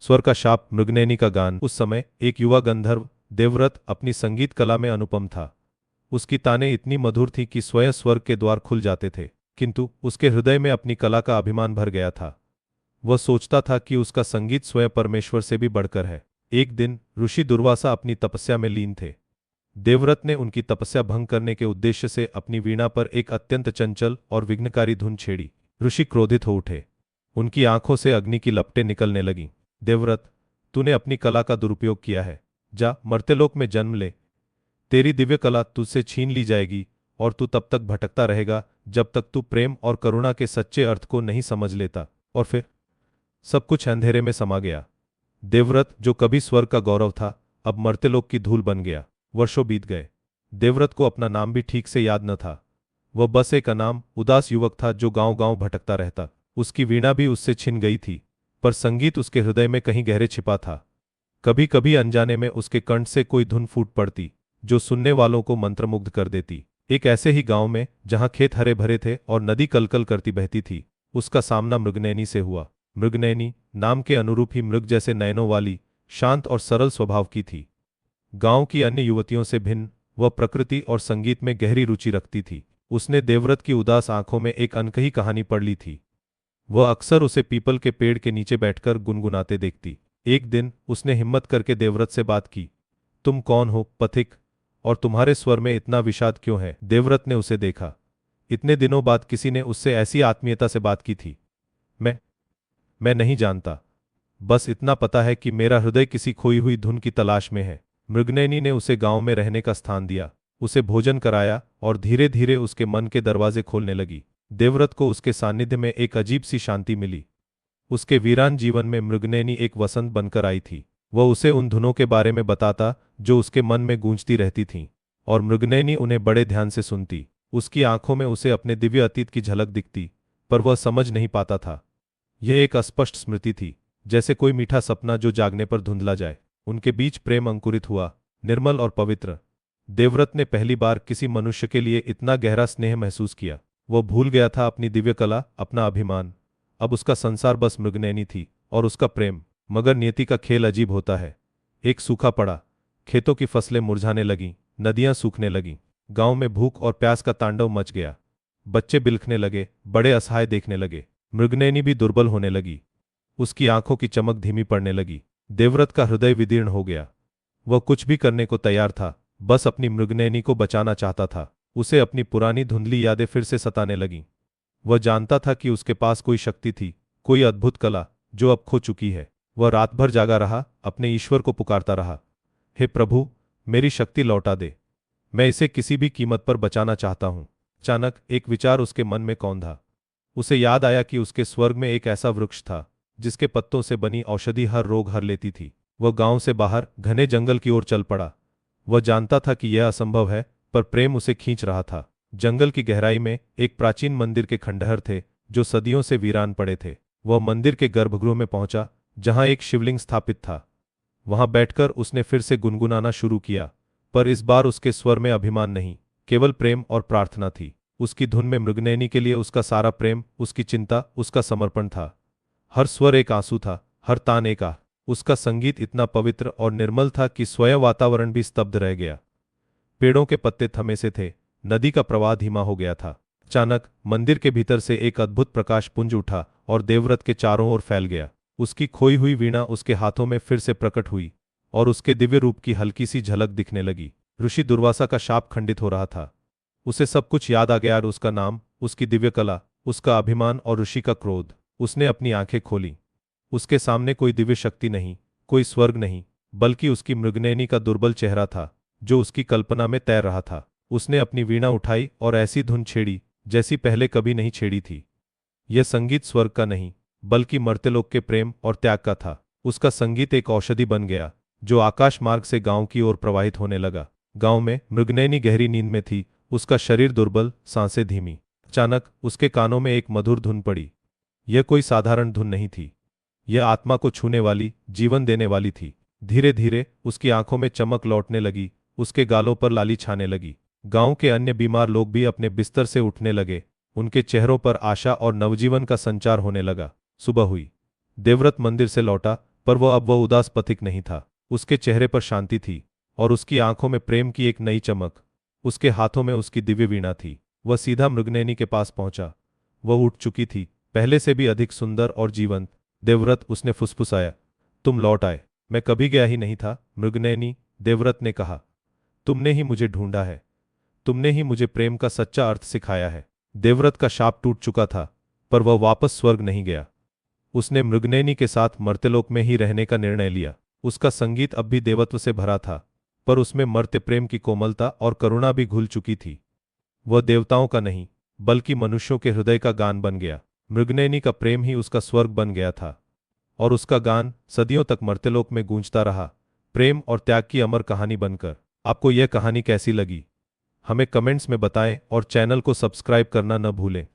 स्वर का शाप, मृगनयनी का गान। उस समय एक युवा गंधर्व देवव्रत अपनी संगीत कला में अनुपम था। उसकी तानें इतनी मधुर थीं कि स्वयं स्वर्ग के द्वार खुल जाते थे। किंतु उसके हृदय में अपनी कला का अभिमान भर गया था। वह सोचता था कि उसका संगीत स्वयं परमेश्वर से भी बढ़कर है। एक दिन ऋषि दुर्वासा अपनी तपस्या में लीन थे। देवव्रत ने उनकी तपस्या भंग करने के उद्देश्य से अपनी वीणा पर एक अत्यंत चंचल और विघ्नकारी धुन छेड़ी। ऋषि क्रोधित हो उठे। उनकी आंखों से अग्नि की लपटें निकलने लगीं। देवव्रत, तूने अपनी कला का दुरुपयोग किया है। जा, मर्त्यलोक में जन्म ले। तेरी दिव्य कला तुझसे छीन ली जाएगी और तू तब तक भटकता रहेगा जब तक तू प्रेम और करुणा के सच्चे अर्थ को नहीं समझ लेता। और फिर सब कुछ अंधेरे में समा गया। देवव्रत, जो कभी स्वर्ग का गौरव था, अब मर्त्यलोक की धूल बन गया। वर्षों बीत गए। देवव्रत को अपना नाम भी ठीक से याद न था। वह बस एक अनाम, उदास युवक था जो गांव-गांव भटकता रहता। उसकी वीणा भी उससे छिन गई थी, पर संगीत उसके हृदय में कहीं गहरे छिपा था। कभी कभी अनजाने में उसके कंठ से कोई धुन फूट पड़ती, जो सुनने वालों को मंत्रमुग्ध कर देती। एक ऐसे ही गांव में, जहां खेत हरे भरे थे और नदी कलकल करती बहती थी, उसका सामना मृगनयनी से हुआ। मृगनयनी नाम के अनुरूप ही मृग जैसे नयनों वाली, शांत और सरल स्वभाव की थी। गांव की अन्य युवतियों से भिन्न वह प्रकृति और संगीत में गहरी रुचि रखती थी। उसने देवव्रत की उदास आंखों में एक अनकही कहानी पढ़ ली थी। वह अक्सर उसे पीपल के पेड़ के नीचे बैठकर गुनगुनाते देखती। एक दिन उसने हिम्मत करके देवव्रत से बात की। तुम कौन हो, पथिक, और तुम्हारे स्वर में इतना विषाद क्यों है? देवव्रत ने उसे देखा। इतने दिनों बाद किसी ने उससे ऐसी आत्मीयता से बात की थी। मैं नहीं जानता। बस इतना पता है कि मेरा हृदय किसी खोई हुई धुन की तलाश में है। मृगनयनी ने उसे गांव में रहने का स्थान दिया, उसे भोजन कराया और धीरे धीरे उसके मन के दरवाजे खोलने लगी। देवव्रत को उसके सानिध्य में एक अजीब सी शांति मिली। उसके वीरान जीवन में मृगनयनी एक वसंत बनकर आई थी। वह उसे उन धुनों के बारे में बताता जो उसके मन में गूंजती रहती थीं, और मृगनयनी उन्हें बड़े ध्यान से सुनती। उसकी आंखों में उसे अपने दिव्य अतीत की झलक दिखती, पर वह समझ नहीं पाता था। यह एक अस्पष्ट स्मृति थी, जैसे कोई मीठा सपना जो जागने पर धुंधला जाए। उनके बीच प्रेम अंकुरित हुआ, निर्मल और पवित्र। देवव्रत ने पहली बार किसी मनुष्य के लिए इतना गहरा स्नेह महसूस किया। वह भूल गया था अपनी दिव्य कला, अपना अभिमान। अब उसका संसार बस मृगनयनी थी और उसका प्रेम। मगर नियति का खेल अजीब होता है। एक सूखा पड़ा, खेतों की फसलें मुरझाने लगीं, नदियां सूखने लगीं। गांव में भूख और प्यास का तांडव मच गया। बच्चे बिलखने लगे, बड़े असहाय देखने लगे। मृगनयनी भी दुर्बल होने लगी। उसकी आंखों की चमक धीमी पड़ने लगी। देवव्रत का हृदय विदीर्ण हो गया। वह कुछ भी करने को तैयार था, बस अपनी मृगनयनी को बचाना चाहता था। उसे अपनी पुरानी धुंधली यादें फिर से सताने लगीं। वह जानता था कि उसके पास कोई शक्ति थी, कोई अद्भुत कला, जो अब खो चुकी है। वह रात भर जागा रहा, अपने ईश्वर को पुकारता रहा। हे प्रभु, मेरी शक्ति लौटा दे। मैं इसे किसी भी कीमत पर बचाना चाहता हूं। अचानक एक विचार उसके मन में कौंधा। उसे याद आया कि उसके स्वर्ग में एक ऐसा वृक्ष था जिसके पत्तों से बनी औषधि हर रोग हर लेती थी। वह गांव से बाहर घने जंगल की ओर चल पड़ा। वह जानता था कि यह असंभव है, पर प्रेम उसे खींच रहा था। जंगल की गहराई में एक प्राचीन मंदिर के खंडहर थे जो सदियों से वीरान पड़े थे। वह मंदिर के गर्भगृह में पहुंचा, जहां एक शिवलिंग स्थापित था। वहां बैठकर उसने फिर से गुनगुनाना शुरू किया, पर इस बार उसके स्वर में अभिमान नहीं, केवल प्रेम और प्रार्थना थी। उसकी धुन में मृगनयनी के लिए उसका सारा प्रेम, उसकी चिंता, उसका समर्पण था। हर स्वर एक आंसू था, हर तान एक आह। उसका संगीत इतना पवित्र और निर्मल था कि स्वयं वातावरण भी स्तब्ध रह गया। पेड़ों के पत्ते थमे से थे, नदी का प्रवाह धीमा हो गया था। अचानक मंदिर के भीतर से एक अद्भुत प्रकाश पुंज उठा और देवव्रत के चारों ओर फैल गया। उसकी खोई हुई वीणा उसके हाथों में फिर से प्रकट हुई और उसके दिव्य रूप की हल्की सी झलक दिखने लगी। ऋषि दुर्वासा का शाप खंडित हो रहा था। उसे सब कुछ याद आ गया, और उसका नाम, उसकी दिव्य कला, उसका अभिमान और ऋषि का क्रोध। उसने अपनी आंखें खोली। उसके सामने कोई दिव्य शक्ति नहीं, कोई स्वर्ग नहीं, बल्कि उसकी मृगनयनी का दुर्बल चेहरा था जो उसकी कल्पना में तैर रहा था। उसने अपनी वीणा उठाई और ऐसी धुन छेड़ी जैसी पहले कभी नहीं छेड़ी थी। यह संगीत स्वर्ग का नहीं, बल्कि मर्त्यलोक के प्रेम और त्याग का था। उसका संगीत एक औषधि बन गया जो आकाश मार्ग से गांव की ओर प्रवाहित होने लगा। गांव में मृगनयनी गहरी नींद में थी, उसका शरीर दुर्बल, सांसें धीमी। अचानक उसके कानों में एक मधुर धुन पड़ी। यह कोई साधारण धुन नहीं थी, यह आत्मा को छूने वाली, जीवन देने वाली थी। धीरे धीरे उसकी आंखों में चमक लौटने लगी, उसके गालों पर लाली छाने लगी। गांव के अन्य बीमार लोग भी अपने बिस्तर से उठने लगे। उनके चेहरों पर आशा और नवजीवन का संचार होने लगा। सुबह हुई। देवव्रत मंदिर से लौटा, पर वह उदास पथिक नहीं था। उसके चेहरे पर शांति थी और उसकी आंखों में प्रेम की एक नई चमक। उसके हाथों में उसकी दिव्य वीणा थी। वह सीधा मृगनयनी के पास पहुंचा। वह उठ चुकी थी, पहले से भी अधिक सुंदर और जीवंत। देवव्रत, उसने फुसफुसाया, तुम लौट आए। मैं कभी गया ही नहीं था मृगनयनी, देवव्रत ने कहा। तुमने ही मुझे ढूंढा है। तुमने ही मुझे प्रेम का सच्चा अर्थ सिखाया है। देवव्रत का शाप टूट चुका था, पर वह वापस स्वर्ग नहीं गया। उसने मृगनयनी के साथ मर्त्यलोक में ही रहने का निर्णय लिया। उसका संगीत अब भी देवत्व से भरा था, पर उसमें मर्त्य प्रेम की कोमलता और करुणा भी घुल चुकी थी। वह देवताओं का नहीं, बल्कि मनुष्यों के हृदय का गान बन गया। मृगनयनी का प्रेम ही उसका स्वर्ग बन गया था, और उसका गान सदियों तक मर्त्यलोक में गूंजता रहा, प्रेम और त्याग की अमर कहानी बनकर। आपको यह कहानी कैसी लगी, हमें कमेंट्स में बताएं और चैनल को सब्सक्राइब करना न भूलें।